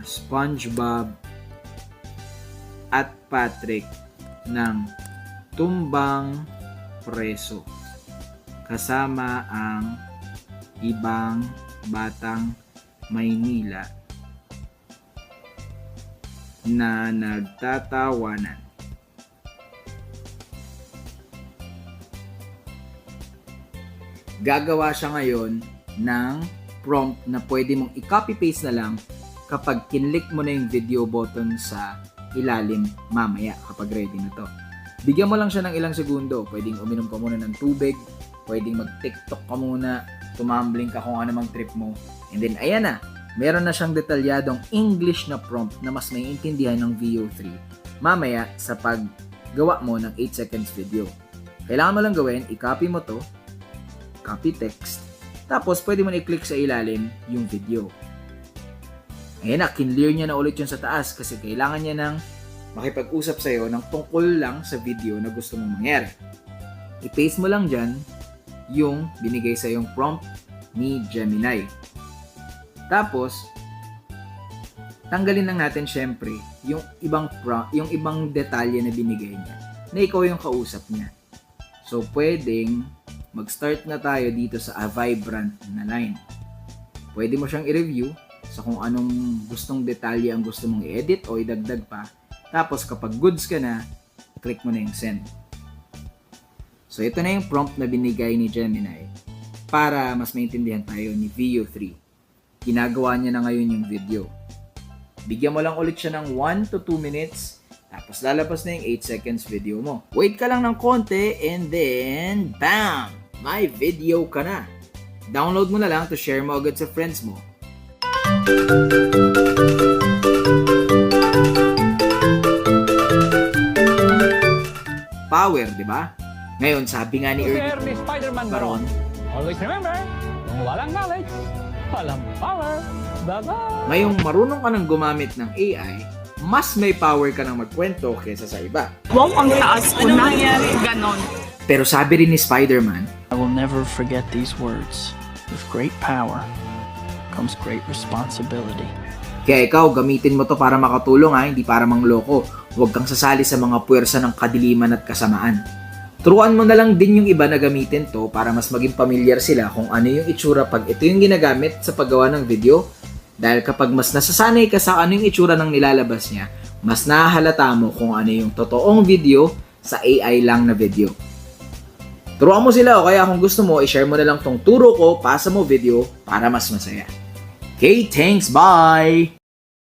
SpongeBob at Patrick ng Tumbang Preso kasama ang ibang batang Maynila na nagtatawanan. Gagawa siya ngayon ng prompt na pwede mong i-copy-paste na lang kapag kinlik mo na yung video button sa ilalim mamaya kapag ready na to. Bigyan mo lang siya ng ilang segundo. Pwedeng uminom ka muna ng tubig, pwedeng mag-TikTok ka muna, tumambling ka kung ano mang trip mo. And then ayan na, meron na siyang detalyadong English na prompt na mas maiintindihan ng VO3 mamaya sa paggawa mo ng 8 seconds video. Kailangan mo lang gawin, i-copy mo to, copy text, tapos pwede mo i-click sa ilalim yung video. Ayan na, kinlear niya na ulit yun sa taas kasi kailangan niya ng makipag-usap sa'yo ng tungkol lang sa video na gusto mong mangyari. I-paste mo lang dyan yung binigay sa yung prompt ni Gemini. Tapos, tanggalin lang natin syempre yung ibang detalye na binigay niya na ikaw yung kausap niya. So, pwedeng mag-start na tayo dito sa a vibrant na line. Pwede mo siyang i-review sa kung anong gustong detalye ang gusto mong i-edit o idagdag pa. Tapos kapag goods ka na, click mo na yung send. So ito na yung prompt na binigay ni Gemini para mas maintindihan tayo ni VO3. Ginagawa niya na ngayon yung video. Bigyan mo lang ulit siya ng 1 to 2 minutes, tapos lalabas na yung 8 seconds video mo. Wait ka lang ng konti and then, bam! May video ka na. Download mo na lang to share mo agad sa friends mo. Power, di ba? Ngayon, sabi nga ni Ernie Baron, always remember, kung walang knowledge, walang power. Bye-bye! ngayong marunong ka nang gumamit ng AI, mas may power ka nang magkwento kaysa sa iba. Wow, ang taas ko na. Ganon. Pero sabi rin ni Spider-Man, I will never forget these words. With great power comes great responsibility. kaya ikaw, gamitin mo to para makatulong hindi para mangloko. Huwag kang sasali sa mga puwersa ng kadiliman at kasamaan. Turuan mo na lang din yung iba na gamitin to para mas maging pamilyar sila kung ano yung itsura pag ito yung ginagamit sa paggawa ng video. Dahil kapag mas nasasanay ka sa ano yung itsura ng nilalabas niya, mas nahahalata mo kung ano yung totoong video sa AI lang na video. Turuan mo sila o kaya kung gusto mo, i-share mo na lang tong turo ko, pasa mo video para mas masaya. Okay, thanks, bye!